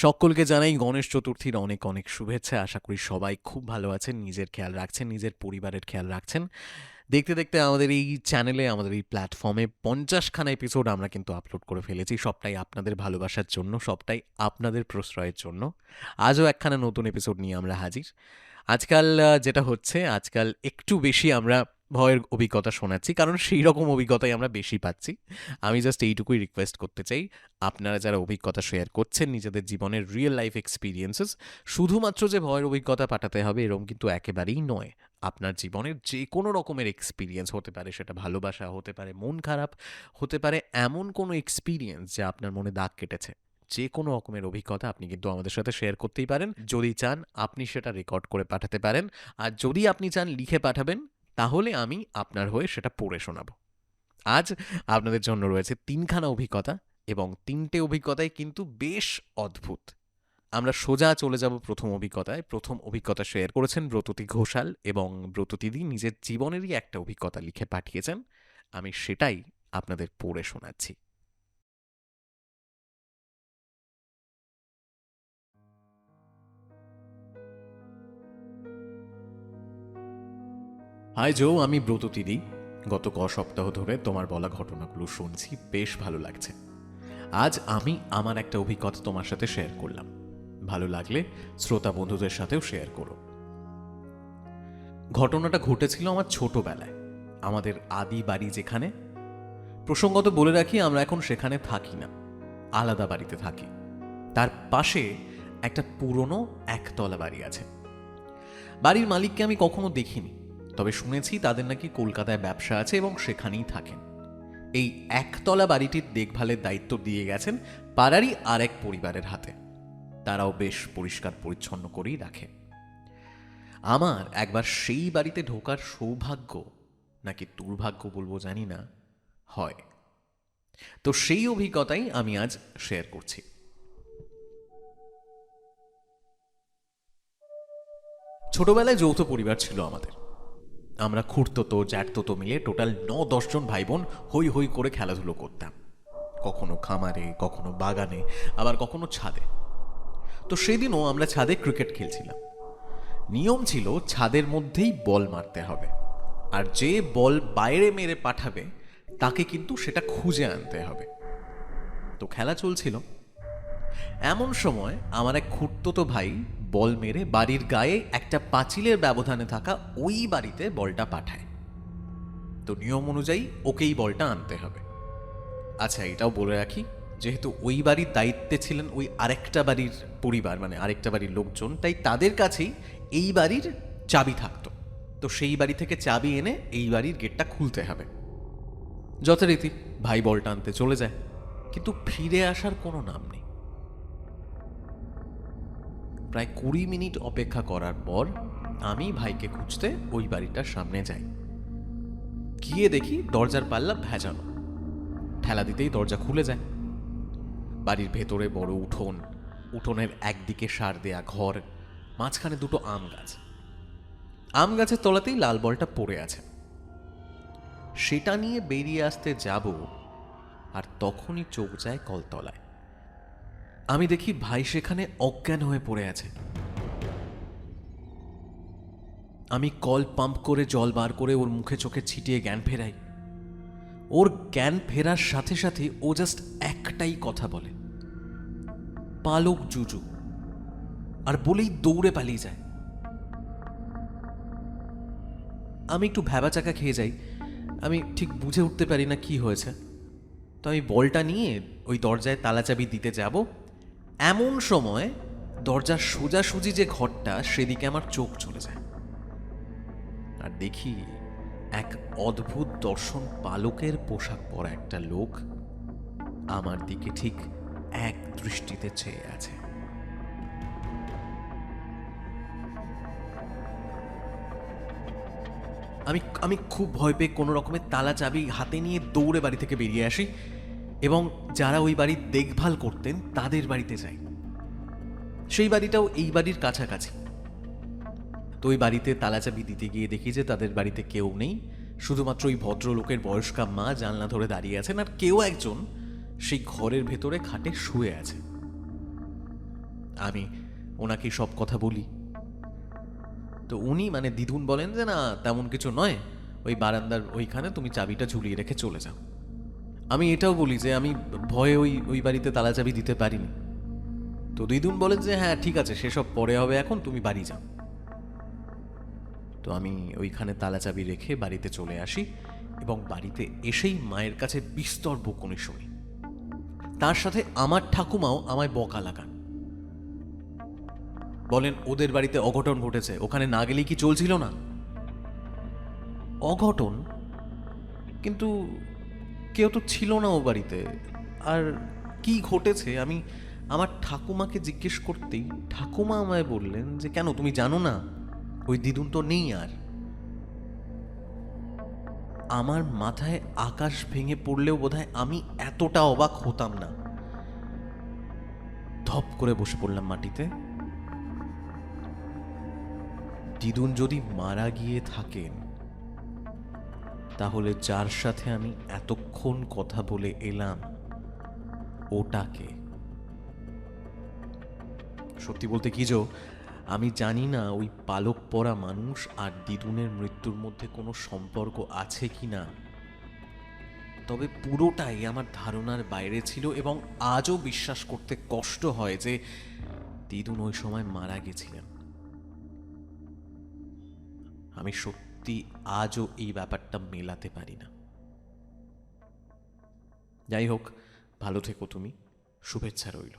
সকলকে জানাই গণেশ চতুর্থীর অনেক অনেক শুভেচ্ছা। আশা করি সবাই খুব ভালো আছেন, নিজের খেয়াল রাখছেন, নিজের পরিবারের খেয়াল রাখছেন। দেখতে দেখতে আমাদের এই চ্যানেলে, আমাদের এই প্ল্যাটফর্মে ৫০ খানা এপিসোড আমরা কিন্তু আপলোড করে ফেলেছি। সবটাই আপনাদের ভালোবাসার জন্য, সবটাই আপনাদের প্রশ্রয়ের জন্য। আজও একখানা নতুন এপিসোড নিয়ে আমরা হাজির। আজকাল যেটা হচ্ছে, আজকাল একটু বেশি আমরা ভয়ের অভিজ্ঞতা শোনাচ্ছি, কারণ সেই রকম অভিজ্ঞতাই আমরা বেশি পাচ্ছি। আমি জাস্ট এইটুকুই রিকোয়েস্ট করতে চাই, আপনারা যারা অভিজ্ঞতা শেয়ার করছেন নিজেদের জীবনের রিয়েল লাইফ এক্সপিরিয়েন্সেস, শুধুমাত্র যে ভয়ের অভিজ্ঞতা পাঠাতে হবে এরকম কিন্তু একেবারেই নয়। আপনার জীবনের যে কোনো রকমের এক্সপিরিয়েন্স হতে পারে, সেটা ভালোবাসা হতে পারে, মন খারাপ হতে পারে, এমন কোনো এক্সপিরিয়েন্স যা আপনার মনে দাগ কেটেছে, যে কোনো রকমের অভিজ্ঞতা আপনি কিন্তু আমাদের সাথে শেয়ার করতেই পারেন। যদি চান আপনি সেটা রেকর্ড করে পাঠাতে পারেন, আর যদি আপনি চান লিখে পাঠাবেন, তাহলে আমি আপনার হয়ে সেটা পড়ে শোনাবো। আজ আপনাদের জন্য রয়েছে ৩খানা অভিজ্ঞতা, এবং ৩টে অভিজ্ঞতাই কিন্তু বেশ অদ্ভুত। আমরা সোজা চলে যাব প্রথম অভিজ্ঞতায়। প্রথম অভিজ্ঞতা শেয়ার করেছেন ব্রততী ঘোষাল, এবং ব্রততীদি নিজের জীবনেরই একটা অভিজ্ঞতা লিখে পাঠিয়েছেন। আমি সেটাই আপনাদের পড়ে শোনাচ্ছি। হাই জো, আমি ব্রততীদি। গত সপ্তাহ ধরে তোমার বলা ঘটনাগুলো শুনছি, বেশ ভালো লাগছে। আজ আমি আমার একটা অভিজ্ঞতা তোমার সাথে শেয়ার করলাম। ভালো লাগলে শ্রোতা বন্ধুদের সাথেও শেয়ার করো। ঘটনাটা ঘটেছিল আমার ছোটবেলায়, আমাদের আদি বাড়ি যেখানে। প্রসঙ্গত বলে রাখি, আমরা এখন সেখানে থাকি না, আলাদা বাড়িতে থাকি। তার পাশে একটা পুরনো একতলা বাড়ি আছে। বাড়ির মালিককে আমি কখনো দেখিনি, তবে শুনেছি তাদের নাকি কলকাতায় ব্যবসা আছে এবং সেখানেই থাকেন। এই একতলা বাড়িটির দেখভালের দায়িত্ব দিয়ে গেছেন পাড়ারই আর এক পরিবারের হাতে। তারাও বেশ পরিষ্কার পরিচ্ছন্ন করেই রাখে। আমার একবার সেই বাড়িতে ঢোকার সৌভাগ্য নাকি দুর্ভাগ্য বলবো জানি না, হয়। তো সেই অভিজ্ঞতাই আমি আজ শেয়ার করছি। ছোটবেলায় যৌথ পরিবার ছিল আমাদের। আমরা খুঁড়তো জ্যাঠতো মিলে টোটাল ৯-১০ জন ভাই বোন হই হই করে খেলাধুলো করতাম। কখনো খামারে, কখনো বাগানে, আবার কখনো ছাদে। তো সেদিনও আমরা ছাদে ক্রিকেট খেলছিলাম। নিয়ম ছিল ছাদের মধ্যেই বল মারতে হবে, আর যে বল বাইরে মেরে পাঠাবে তাকে কিন্তু সেটা খুঁজে আনতে হবে। তো খেলা চলছিল। এমন সময় আমার এক খুঁড়তো ভাই বল মেরে বাড়ির গায়ে একটা পাঁচিলের ব্যবধানে থাকা ওই বাড়িতে বলটা পাঠায়। তো নিয়ম অনুযায়ী ওকেই বলটা আনতে হবে। আচ্ছা, এটাও বলে রাখি, যেহেতু ওই বাড়ির দায়িত্বে ছিলেন ওই আরেকটা বাড়ির পরিবার, মানে আরেকটা বাড়ির লোকজন, তাই তাদের কাছেই এই বাড়ির চাবি থাকতো। তো সেই বাড়ি থেকে চাবি এনে এই বাড়ির গেটটা খুলতে হবে। যথারীতি ভাই বলটা আনতে চলে যায়, কিন্তু ফিরে আসার কোনো নাম নেই। প্রায় ২০ মিনিট অপেক্ষা করার পর আমি ভাইকে খুঁজতে ওই বাড়িটার সামনে যাই। গিয়ে দেখি দরজার পাল্লা ভেজানো। ঠেলা দিতেই দরজা খুলে যায়। বাড়ির ভেতরে বড় উঠোন, উঠোনের একদিকে সার দেয়া ঘর, মাঝখানে দুটো আম গাছ। আম গাছের তলাতেই লাল বলটা পড়ে আছে। সেটা নিয়ে বেরিয়ে আসতে যাব, আর তখনই চোখ যায় কলতলায়। আমি দেখি ভাই সেখানে অজ্ঞান হয়ে পড়ে আছে। আমি কল পাম্প করে জল বার করে ওর মুখে চোখে ছিটিয়ে জ্ঞান ফেরাই। ওর জ্ঞান ফেরার সাথে সাথে ও জাস্ট একটাই কথা বলে, পালক জুজু, আর বলেই দৌড়ে পালিয়ে যায়। আমি একটু ভ্যাবাচাকা খেয়ে যাই। আমি ঠিক বুঝে উঠতে পারি না কি হয়েছে। তো আমি বলটা নিয়ে ওই দরজায় তালাচাবি দিতে যাব, এমন সময় দরজার সোজাসুজি যে ঘরটা, সেদিকে আমার চোখ চলে যায়। আর দেখি এক অদ্ভুত দর্শন পালকের পোশাক পরা একটা লোক আমার দিকে ঠিক এক দৃষ্টিতে চেয়ে আছে। আমি আমি খুব ভয় পেয়ে কোনো রকমের তালা চাবি হাতে নিয়ে দৌড়ে বাড়ি থেকে বেরিয়ে আসি, এবং যারা ওই বাড়ির দেখভাল করতেন তাদের বাড়িতে যাই। সেই বাড়িটাও এই বাড়ির কাছাকাছি। তো ওই বাড়িতে তালা চাবি দিতে গিয়ে দেখি যে তাদের বাড়িতে কেউ নেই। শুধুমাত্র ওই ভদ্রলোকের বয়স্কা মা জানলা ধরে দাঁড়িয়ে আছেন, আর কেউ একজন সেই ঘরের ভেতরে খাটে শুয়ে আছে। আমি ওনাকে সব কথা বলি। তো উনি মানে দিদুন বলেন যে না তেমন কিছু নয়, ওই বারান্দার ওইখানে তুমি চাবিটা ঝুলিয়ে রেখে চলে যাও। আমি এটাও বলি যে আমি ভয়ে ওই ওই বাড়িতে তালা চাবি দিতে পারিনি। তো দিদুন বলেন যে হ্যাঁ ঠিক আছে, সেসব পরে হবে, এখন তুমি বাড়ি যাও। তো আমি ওইখানে তালা চাবি রেখে বাড়িতে চলে আসি এবং বাড়িতে এসেই মায়ের কাছে বিস্তর বকুনি শুনি। তার সাথে আমার ঠাকুমাও আমায় বকা লাগান, বলেন ওদের বাড়িতে অঘটন ঘটেছে, ওখানে না গেলেই কি চলছিল না? অঘটন? কিন্তু কেউ তো ছিল না ও বাড়িতে। আর কি ঘটেছে আমি আমার ঠাকুমাকে জিজ্ঞেস করতেই ঠাকুমা আমায় বললেন যে কেন তুমি জানো না, ওই দিদুন তো নেই আর। আমার মাথায় আকাশ ভেঙে পড়লেও বোধহয় আমি এতটা অবাক হতাম না। ধপ করে বসে পড়লাম মাটিতে। দিদুন যদি মারা গিয়ে থাকেন, তাহলে যার সাথে আমি এতক্ষণ কথা বলে এলাম ওটাকে। সত্যি বলতে কি যে আমি জানি না ওই পালক পরা মানুষ আর দিদুনের মৃত্যুর মধ্যে কোনো সম্পর্ক আছে কি না, তবে পুরোটাই আমার ধারণার বাইরে ছিল এবং আজও বিশ্বাস করতে কষ্ট হয় যে দিদুন ওই সময় মারা গেছিলেন। আমি সত্যি আজও এই ব্যাপারটা মেলাতে পারি না। যাই হোক, ভালো থেকো তুমি, শুভেচ্ছা রইল।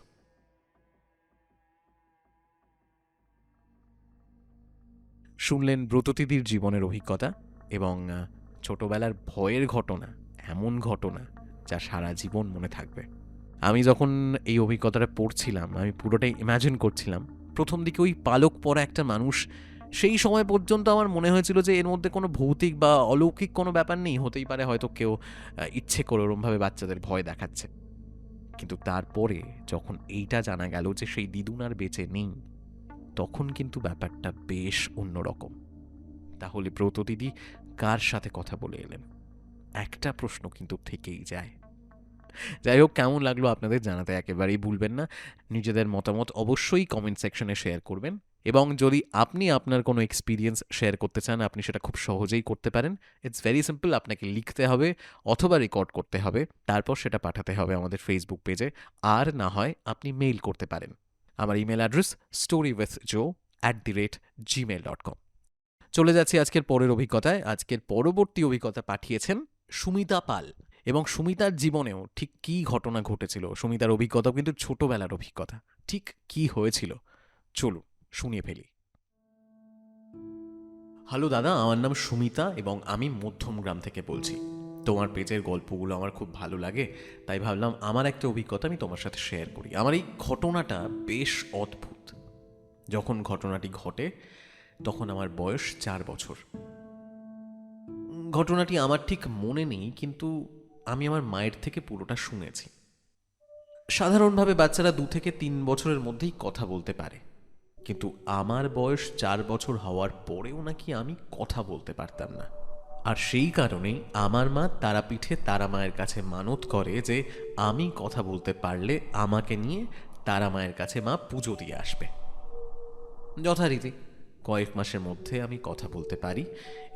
শুনলেন ব্রততিদির জীবনের অভিজ্ঞতা এবং ছোটবেলার ভয়ের ঘটনা, এমন ঘটনা যা সারা জীবন মনে থাকবে। আমি যখন এই অভিজ্ঞতাটা পড়ছিলাম আমি পুরোটাই ইমাজিন করছিলাম। প্রথম দিকে ওই পালক পরা একটা মানুষ, সেই সময় পর্যন্ত আমার মনে হয়েছিল যে এর মধ্যে কোনো ভৌতিক বা অলৌকিক কোনো ব্যাপার নেই, হতেই পারে হয়তো কেউ ইচ্ছে করে ওরমভাবে বাচ্চাদের ভয় দেখাচ্ছে। কিন্তু তারপরে যখন এইটা জানা গেল যে সেই দিদুন আর বেঁচে নেই, তখন কিন্তু ব্যাপারটা বেশ অন্যরকম। তাহলে ব্রত দিদি কার সাথে কথা বলে এলেন, একটা প্রশ্ন কিন্তু থেকেই যায়। যাই হোক, কেমন লাগলো আপনাদের জানাতে একেবারেই ভুলবেন না। নিজেদের মতামত অবশ্যই কমেন্ট সেকশনে শেয়ার করবেন এবং যদি আপনি আপনার কোনো এক্সপিরিয়েন্স শেয়ার করতে চান আপনি সেটা খুব সহজেই করতে পারেন। ইটস ভেরি সিম্পল, আপনাকে লিখতে হবে অথবা রেকর্ড করতে হবে, তারপর সেটা পাঠাতে হবে আমাদের ফেসবুক পেজে, আর না হয় আপনি মেইল করতে পারেন। আমার ইমেল অ্যাড্রেস storywithjoe@gmail.com। চলে যাচ্ছি আজকের পরের অভিজ্ঞতায়। আজকের পরবর্তী অভিজ্ঞতা পাঠিয়েছেন সুমিতা পাল এবং সুমিতার জীবনেও ঠিক কী ঘটনা ঘটেছিল, সুমিতার অভিজ্ঞতাও কিন্তু ছোটবেলার অভিজ্ঞতা, ঠিক কি হয়েছিল চলুন শুনিয়ে ফেলি। হ্যালো দাদা, আমার নাম সুমিতা এবং আমি মধ্যমগ্রাম থেকে বলছি। তোমার পেজের গল্পগুলো আমার খুব ভালো লাগে, তাই ভাবলাম আমার একটা অভিজ্ঞতা আমি তোমার সাথে শেয়ার করি। আমার এই ঘটনাটা বেশ অদ্ভুত। যখন ঘটনাটি ঘটে তখন আমার বয়স 4 বছর। ঘটনাটি আমার ঠিক মনে নেই, কিন্তু আমি আমার মায়ের থেকে পুরোটা শুনেছি। সাধারণভাবে বাচ্চারা 2 থেকে 3 বছরের মধ্যেই কথা বলতে পারে, কিন্তু আমার বয়স 4 বছর হওয়ার পরেও নাকি আমি কথা বলতে পারতাম না। আর সেই কারণেই আমার মা তারাপীঠে তারা মায়ের কাছে মানত করে যে আমি কথা বলতে পারলে আমাকে নিয়ে তারা মায়ের কাছে মা পুজো দিয়ে আসবে। যথারীতি কয়েক মাসের মধ্যে আমি কথা বলতে পারি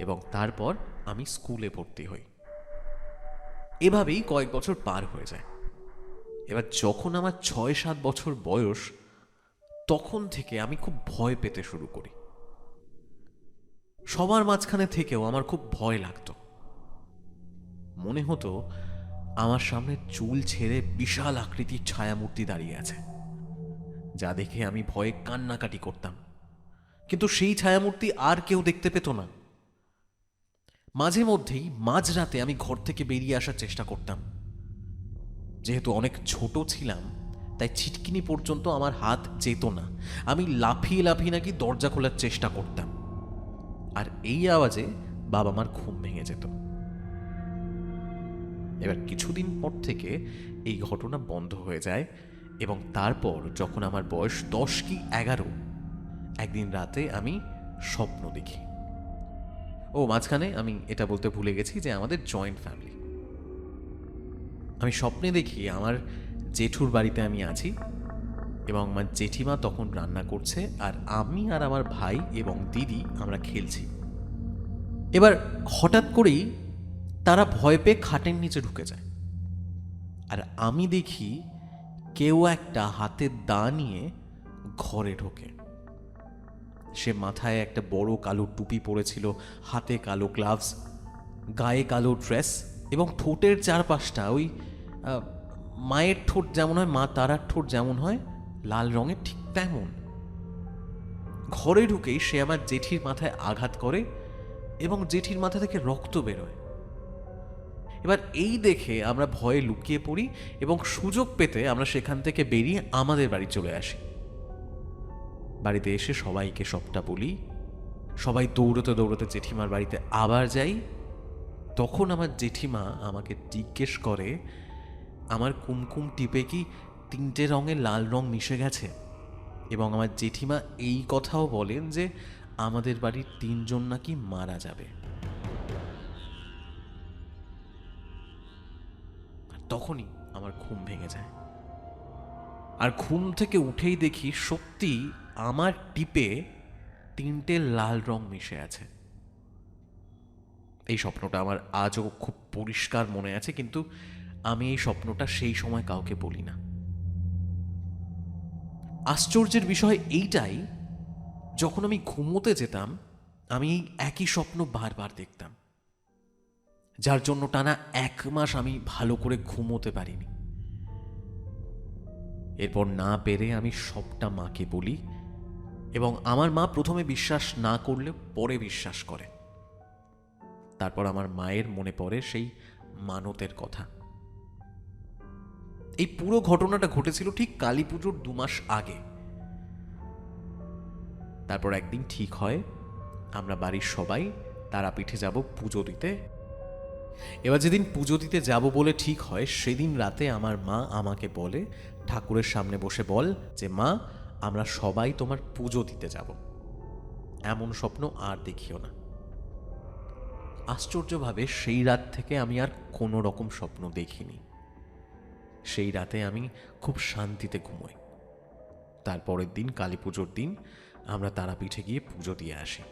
এবং তারপর আমি স্কুলে ভর্তি হই। এভাবেই কয়েক বছর পার হয়ে যায়। এবার যখন আমার 6-7 বছর বয়স, তখন থেকে আমি খুব ভয় পেতে শুরু করি। সবার মাঝখানে থেকেও আমার খুব ভয় লাগতো। মনে হতো আমার সামনে চুল ছেড়ে বিশাল আকৃতির ছায়ামূর্তি দাঁড়িয়ে আছে, যা দেখে আমি ভয়ে কান্নাকাটি করতাম। কিন্তু সেই ছায়ামূর্তি আর কেউ দেখতে পেত না। মাঝে মধ্যেই মাঝরাতে আমি ঘর থেকে বেরিয়ে আসার চেষ্টা করতাম। যেহেতু অনেক ছোট ছিলাম তাই ছিটকিনি পর্যন্ত আমার হাত যেত না। আমি লাফিয়ে লাফিয়ে নাকি দরজা খোলার চেষ্টা করতাম, আর এই আওয়াজে বাবা মার ঘুম ভেঙে যেত। এবার কিছুদিন পর থেকে এই ঘটনা বন্ধ হয়ে যায় এবং তারপর যখন আমার বয়স 10 কি 11, একদিন রাতে আমি স্বপ্ন দেখি। মাঝখানে আমি এটা বলতে ভুলে গেছি যে আমাদের জয়েন্ট ফ্যামিলি। আমি স্বপ্নে দেখি আমার জেঠুর বাড়িতে আমি আছি এবং আমার জেঠিমা তখন রান্না করছে, আর আমি আর আমার ভাই এবং দিদি আমরা খেলছি। এবার হঠাৎ করেই তারা ভয় পেয়ে খাটের নিচে ঢুকে যায়, আর আমি দেখি কেউ একটা হাতের দা নিয়ে ঘরে ঢোকে। সে মাথায় একটা বড় কালো টুপি পরেছিল, হাতে কালো গ্লাভস, গায়ে কালো ড্রেস, এবং ঠোঁটের চারপাশটা ওই মায়ের ঠোঁট যেমন হয়, মা তারার ঠোঁট যেমন হয় লাল রঙের, ঠিক তেমন। ঘরে ঢুকেই সে আমার জেঠির মাথায় আঘাত করে এবং জেঠির মাথা থেকে রক্ত বেরোয়। এবার এই দেখে আমরা ভয়ে লুকিয়ে পড়ি এবং সুযোগ পেতে আমরা সেখান থেকে বেরিয়ে আমাদের বাড়ি চলে আসি। বাড়িতে এসে সবাইকে সবটা বলি, সবাই দৌড়তে দৌড়তে জেঠিমার বাড়িতে আবার যাই। তখন আমার জেঠিমা আমাকে জিজ্ঞেস করে আমার কুমকুম টিপে কি 3টে রঙের লাল রং মিশে গেছে, এবং আমার জেঠিমা এই কথাও বলেন যে আমাদের বাড়ির 3জন নাকি মারা যাবে। তখনই আমার ঘুম ভেঙে যায়, আর ঘুম থেকে উঠেই দেখি সত্যি আমার টিপে 3টে লাল রং মিশে আছে। এই স্বপ্নটা আমার আজও খুব পরিষ্কার মনে আছে, কিন্তু আমি এই স্বপ্নটা সেই সময় কাউকে বলি না। আশ্চর্যের বিষয় এইটাই, যখন আমি ঘুমোতে যেতাম আমি এই একই স্বপ্ন বারবার দেখতাম, যার জন্য টানা 1 মাস আমি ভালো করে ঘুমোতে পারিনি। এরপর না পেরে আমি সবটা মাকে বলি, এবং আমার মা প্রথমে বিশ্বাস না করলে পরে বিশ্বাস করে। তারপর আমার মায়ের মনে পড়ে সেই মানতের কথা। এই পুরো ঘটনাটা ঘটেছিল ঠিক কালী পুজোর 2 মাস আগে। তারপর একদিন ঠিক হয় আমরা বাড়ির সবাই তারাপীঠে যাব পুজো দিতে। এবার যেদিন পুজো দিতে যাব বলে ঠিক হয়, সেদিন রাতে আমার মা আমাকে বলে, ঠাকুরের সামনে বসে বল যে মা, আমরা সবাই তোমার পুজো দিতে যাব, এমন স্বপ্ন আর দেখিও না। আশ্চর্যভাবে সেই রাত থেকে আমি আর কোনো রকম স্বপ্ন দেখিনি। সেই রাতে আমি খুব শান্তিতে ঘুমোই। তারপরের দিন কালী পুজোর দিন আমরা তারাপীঠে গিয়ে পুজো দিয়ে আসি।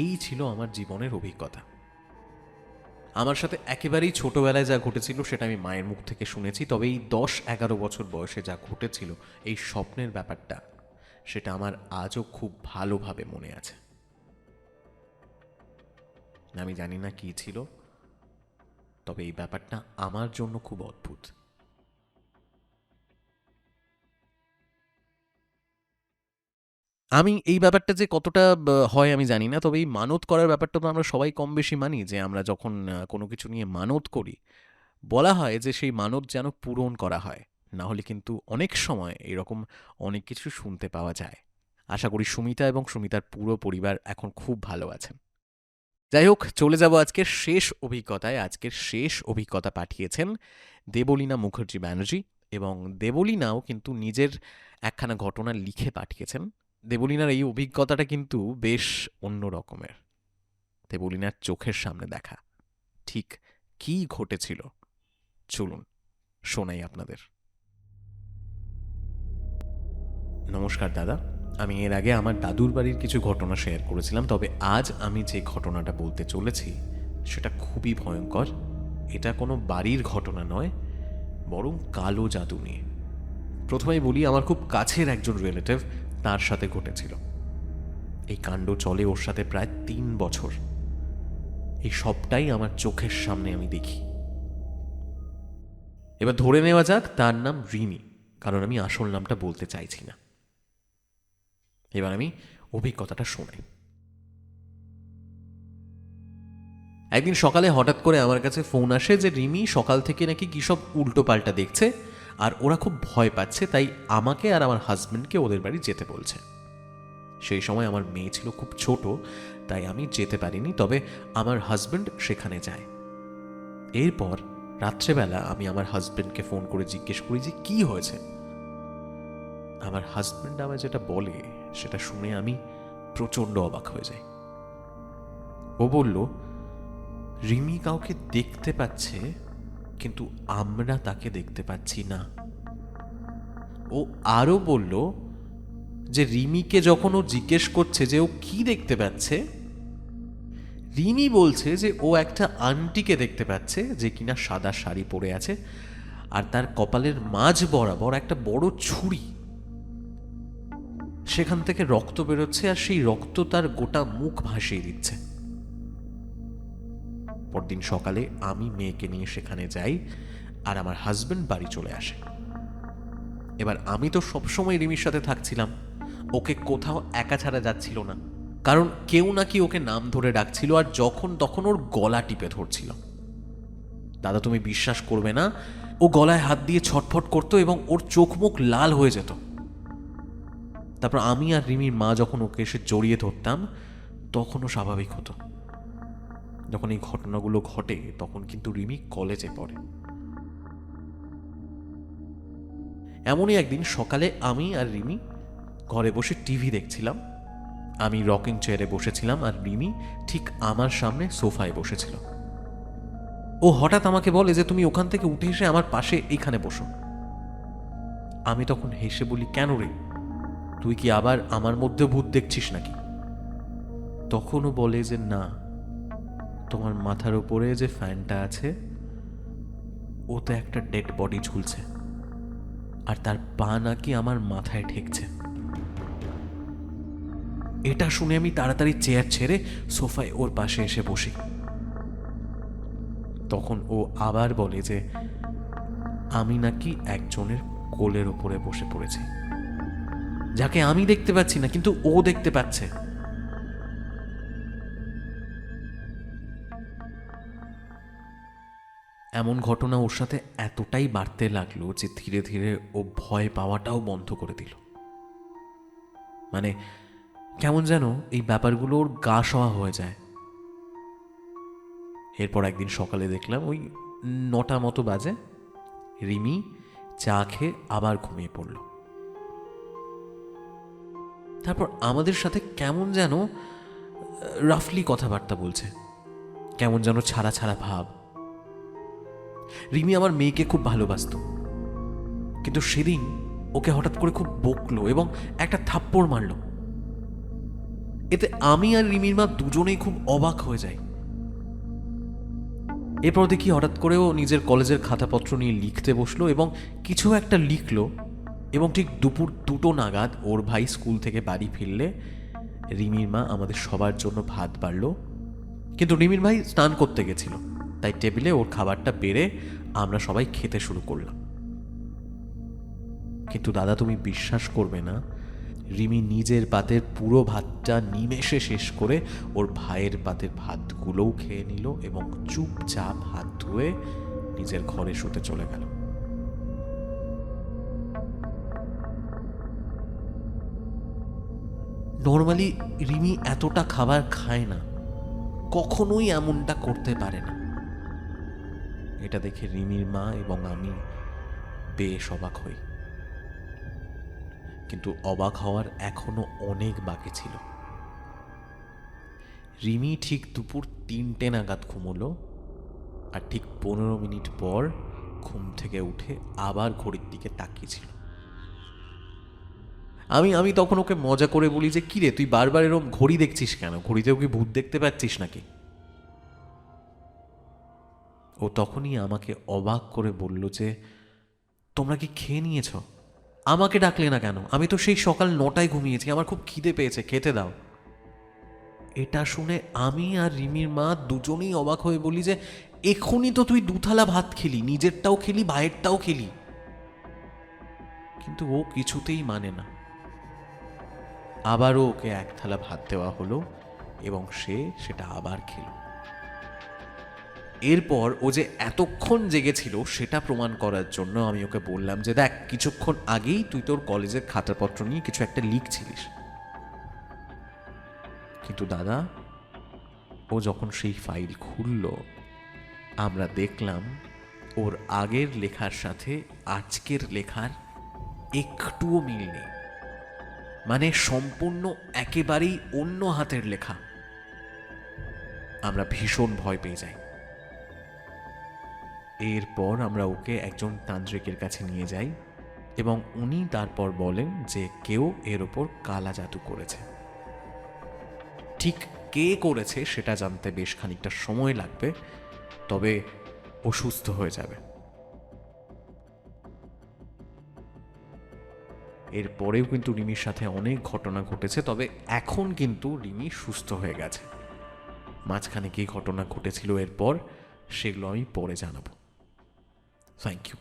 এই ছিল আমার জীবনের অভিজ্ঞতা। আমার সাথে একেবারেই ছোটবেলায় যা ঘটেছিল সেটা আমি মায়ের মুখ থেকে শুনেছি, তবে এই 10-11 বছর বয়সে যা ঘটেছিল এই স্বপ্নের ব্যাপারটা, সেটা আমার আজও খুব ভালোভাবে মনে আছে। আমি জানি না কি ছিল, তবে এই ব্যাপারটা আমার জন্য খুব অদ্ভুত। আমি এই ব্যাপারটা যে কতটা হয় আমি জানি না, তবে এই মানত করার ব্যাপারটা তো আমরা সবাই কম বেশি মানি, যে আমরা যখন কোনো কিছু নিয়ে মানত করি, বলা হয় যে সেই মানত যেন পূরণ করা হয়, না হলে কিন্তু অনেক সময় এরকম অনেক কিছু শুনতে পাওয়া যায়। আশা করি সুমিতা এবং সুমিতার পুরো পরিবার এখন খুব ভালো আছেন। যাই হোক, চলে যাব আজকের শেষ অভিজ্ঞতায়। আজকের শেষ অভিজ্ঞতা পাঠিয়েছেন দেবলীনা মুখার্জি ব্যানার্জি, এবং দেবলীনাও কিন্তু নিজের একখানা ঘটনা লিখে পাঠিয়েছেন। দেবলীনার এই অভিজ্ঞতাটা কিন্তু বেশ অন্য রকমের। দেবলীনার চোখের সামনে দেখা ঠিক কী ঘটেছিল, চলুন শোনাই আপনাদের। নমস্কার দাদা, আমি এর আগে আমার দাদুর বাড়ির কিছু ঘটনা শেয়ার করেছিলাম, তবে আজ আমি যে ঘটনাটা বলতে চলেছি সেটা খুবই ভয়ঙ্কর। এটা কোনো বাড়ির ঘটনা নয়, বরং কালো জাদু নিয়ে। প্রথমেই বলি, আমার খুব কাছের একজন রিলেটিভ, তার সাথে ঘটেছিল। এই কাণ্ড চলে ওর সাথে প্রায় 3 বছর। এই সবটাই আমার চোখের সামনে আমি দেখি। এবার ধরে নেওয়া যাক তার নাম রিমি, কারণ আমি আসল নামটা বলতে চাইছি না। এবার আমি অভিজ্ঞতাটা শোনাই। একদিন সকালে হঠাৎ করে আমার কাছে ফোন আসে যে রিমি সকাল থেকে নাকি কী সব উল্টো পাল্টা দেখছে, আর ওরা খুব ভয় পাচ্ছে, তাই আমাকে আর আমার হাজব্যান্ডকে ওদের বাড়ি যেতে বলছে। সেই সময় আমার মেয়ে ছিল খুব ছোট, তাই আমি যেতে পারিনি, তবে আমার হাজব্যান্ড সেখানে যায়। এরপর রাত্রেবেলা আমি আমার হাজব্যান্ডকে ফোন করে জিজ্ঞেস করি যে কী হয়েছে। আমার হাজব্যান্ড আমার যেটা বলে সেটা শুনে আমি প্রচণ্ড অবাক হয়ে যাই। ও বলল, রিমি কাউকে দেখতে পাচ্ছে, কিন্তু আমরা তাকে দেখতে পাচ্ছি না। ও আরও বলল যে রিমিকে যখন ও জিজ্ঞেস করছে যে ও কি দেখতে পাচ্ছে, রিমি বলছে যে ও একটা আন্টিকে দেখতে পাচ্ছে যে কিনা সাদা শাড়ি পরে আছে, আর তার কপালের মাঝ বরাবর একটা বড় ছুরি, সেখান থেকে রক্ত বেরোচ্ছে, আর সেই রক্ত তার গোটা মুখ ভাসিয়ে দিচ্ছে। পরদিন সকালে আমি মেয়েকে নিয়ে সেখানে যাই, আর আমার হাজবেন্ড বাড়ি চলে আসে। এবার আমি তো সবসময় রিমির সাথে থাকছিলাম, ওকে কোথাও একা ছাড়া যাচ্ছিল না, কারণ কেউ নাকি ওকে নাম ধরে ডাকছিল, আর যখন তখন ওর গলা টিপে ধরছিল। দাদা, তুমি বিশ্বাস করবে না, ও গলায় হাত দিয়ে ছটফট করতো এবং ওর চোখ মুখ লাল হয়ে যেত। তারপর আমি আর রিমির মা যখন ওকে এসে জড়িয়ে ধরতাম, তখনও স্বাভাবিক হতো। যখন এই ঘটনাগুলো ঘটে তখন কিন্তু রিমি কলেজে পড়ে। এমনই একদিন সকালে আমি আর রিমি ঘরে বসে টিভি দেখছিলাম। আমি রকিং চেয়ারে বসেছিলাম, আর রিমি ঠিক আমার সামনে সোফায় বসেছিল। ও হঠাৎ আমাকে বলে যে তুমি ওখান থেকে উঠে এসে আমার পাশে এইখানে বসো। আমি তখন হেসে বলি, কেন রে, তুই কি আবার আমার মধ্যে ভূত দেখছিস নাকি? তখনও বলে যে না, তোমার মাথার উপরে যে ফ্যানটা আছে ওতে একটা ডেড বডি ঝুলছে, আর তার পা নাকি আমার মাথায় ঠেকছে। এটা শুনে আমি তাড়াতাড়ি চেয়ার ছেড়ে সোফায় ওর পাশে এসে বসি। তখন ও আবার বলে যে আমি নাকি একজনের কোলের ওপরে বসে পড়েছি, যাকে আমি দেখতে পাচ্ছি না কিন্তু ও দেখতে পাচ্ছে। এমন ঘটনা ওর সাথে এতটাই বাড়তে লাগলো যে ধীরে ধীরে ও ভয় পাওয়াটাও বন্ধ করে দিল। মানে কেমন যেন এই ব্যাপারগুলো ওর গা সওয়া হয়ে যায়। এরপর একদিন সকালে দেখলাম ওই 9টা মতো বাজে, রিমি চা খেয়ে আবার ঘুমিয়ে পড়ল। তারপর আমাদের সাথে কেমন যেন রাফলি কথাবার্তা বলছে, কেমন যেন ছাড়া ছাড়া ভাব। রিমি আমার মেয়েকে খুব ভালোবাসতো, কিন্তু সেদিন ওকে হঠাৎ করে খুব বকলো এবং একটা থাপ্পড় মারল। এতে আমি আর রিমির মা দুজনেই খুব অবাক হয়ে যাই। এরপর দেখি হঠাৎ করে ও নিজের কলেজের খাতাপত্র নিয়ে লিখতে বসলো এবং কিছু একটা লিখলো, এবং ঠিক দুপুর 2টো নাগাদ ওর ভাই স্কুল থেকে বাড়ি ফিরলে রিমির মা আমাদের সবার জন্য ভাত বাড়ল। কিন্তু রিমির ভাই স্নান করতে গেছিল, তাই টেবিলে ওর খাবারটা বেড়ে আমরা সবাই খেতে শুরু করলাম। কিন্তু দাদা, তুমি বিশ্বাস করবে না, রিমি নিজের পাতের পুরো ভাতটা নিমেষে শেষ করে ওর ভাইয়ের পাতের ভাতগুলোও খেয়ে নিল এবং চুপচাপ হাত ধুয়ে নিজের ঘরে শুতে চলে গেল। নর্মালি রিমি এতটা খাবার খায় না, কখনোই এমনটা করতে পারে না। এটা দেখে রিমির মা এবং আমি বেশ অবাক হই, কিন্তু অবাক হওয়ার এখনো অনেক বাকি ছিল। রিমি ঠিক দুপুর 3টে নাগাদ ঘুমোলো, আর ঠিক 15 মিনিট পর ঘুম থেকে উঠে আবার ঘড়ির দিকে তাকিয়েছিল। আমি তখন ওকে মজা করে বলি যে কিরে, তুই বারবার এরকম ঘড়ি দেখছিস কেন? ঘড়িতেও কি ভূত দেখতে পাচ্ছিস নাকি? ও তখনই আমাকে অবাক করে বলল যে তোমরা কি খেয়ে নিয়েছ? আমাকে ডাকলে না কেন? আমি তো সেই সকাল 9টায় ঘুমিয়েছি, আমার খুব খিদে পেয়েছে, খেতে দাও। এটা শুনে আমি আর রিমির মা দুজনেই অবাক হয়ে বলি যে এক্ষুনি তো তুই 2 থালা ভাত খেলি, নিজেরটাও খেলি, ভাইয়েরটাও খেলি। কিন্তু ও কিছুতেই মানে না। আবারও ওকে 1 থালা ভাত দেওয়া হলো এবং সে সেটা আবার খেল। এরপর ও যে এতক্ষণ জেগেছিল সেটা প্রমাণ করার জন্য আমি ওকে বললাম যে দেখ, কিছুক্ষণ আগেই তুই তোর কলেজের খাতাপত্র নিয়ে কিছু একটা লিখছিলিস। কিন্তু দাদা, ও যখন সেই ফাইল খুলল, আমরা দেখলাম ওর আগের লেখার সাথে আজকের লেখার একটুও মিল নেই। মানে সম্পূর্ণ একেবারেই অন্য হাতের লেখা। আমরা ভীষণ ভয় পেয়ে যাই। এরপর আমরা ওকে একজন তান্ত্রিকের কাছে নিয়ে যাই, এবং উনি তারপর বলেন যে কেউ এর ওপর কালা জাদু করেছে। ঠিক কে করেছে সেটা জানতে বেশ খানিকটা সময় লাগবে, তবে ও সুস্থ হয়ে যাবে। এরপরেও কিন্তু রিমির সাথে অনেক ঘটনা ঘটেছে, তবে এখন কিন্তু রিমি সুস্থ হয়ে গেছে। মাঝখানে কী ঘটনা ঘটেছিল এরপর সেগুলো আমি পরে জানাবো। Thank you.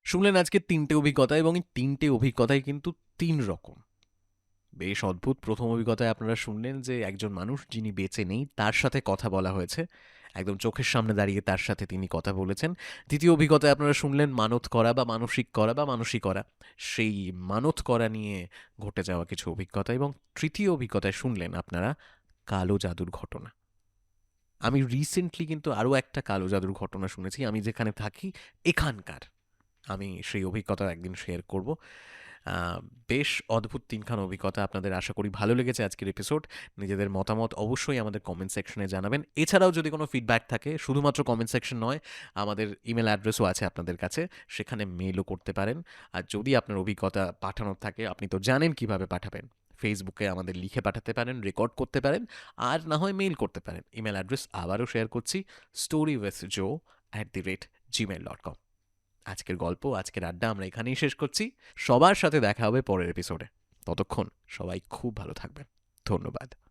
শুনলেন আজকে 3টে অভিজ্ঞতা, এবং এই 3টে অভিজ্ঞতাই কিন্তু 3 রকম। বেশ অদ্ভুত। প্রথম অভিজ্ঞতায় আপনারা শুনলেন যে একজন মানুষ যিনি বেঁচে নেই তার সাথে কথা বলা হয়েছে, একদম চোখের সামনে দাঁড়িয়ে তার সাথে তিনি কথা বলেছেন। দ্বিতীয় অভিজ্ঞতায় আপনারা শুনলেন মানত করা বা মানসিক করা বা মানসিক করা, সেই মানত করা নিয়ে ঘটে যাওয়া কিছু অভিজ্ঞতা। এবং তৃতীয় অভিজ্ঞতায় শুনলেন আপনারা কালো জাদুর ঘটনা। আমি রিসেন্টলি কিন্তু আরও একটা কালো জাদুর ঘটনা শুনেছি, আমি যেখানে থাকি এখানকার। আমি সেই অভিজ্ঞতা একদিন শেয়ার করব। বেশ অদ্ভুত 3খান অভিজ্ঞতা। আপনাদের আশা করি ভালো লেগেছে আজকের এপিসোড। নিজেদের মতামত অবশ্যই আমাদের কমেন্ট সেকশনে জানাবেন। এছাড়াও যদি কোনো ফিডব্যাক থাকে, শুধুমাত্র কমেন্ট সেকশন নয়, আমাদের ইমেল অ্যাড্রেসও আছে আপনাদের কাছে, সেখানে মেলও করতে পারেন। আর যদি আপনার অভিজ্ঞতা পাঠানোর থাকে, আপনি তো জানেন কিভাবে পাঠাবেন। ফেসবুকে আমাদের লিখে পাঠাতে পারেন, রেকর্ড করতে পারেন, আর না হয় মেইল করতে পারেন। ইমেল অ্যাড্রেস আবারও শেয়ার করছি, storywithjoe@gmail.com। আজকের গল্প, আজকের আড্ডা আমরা এখানেই শেষ করছি। সবার সাথে দেখা হবে পরের এপিসোডে। ততক্ষণ সবাই খুব ভালো থাকবেন। ধন্যবাদ।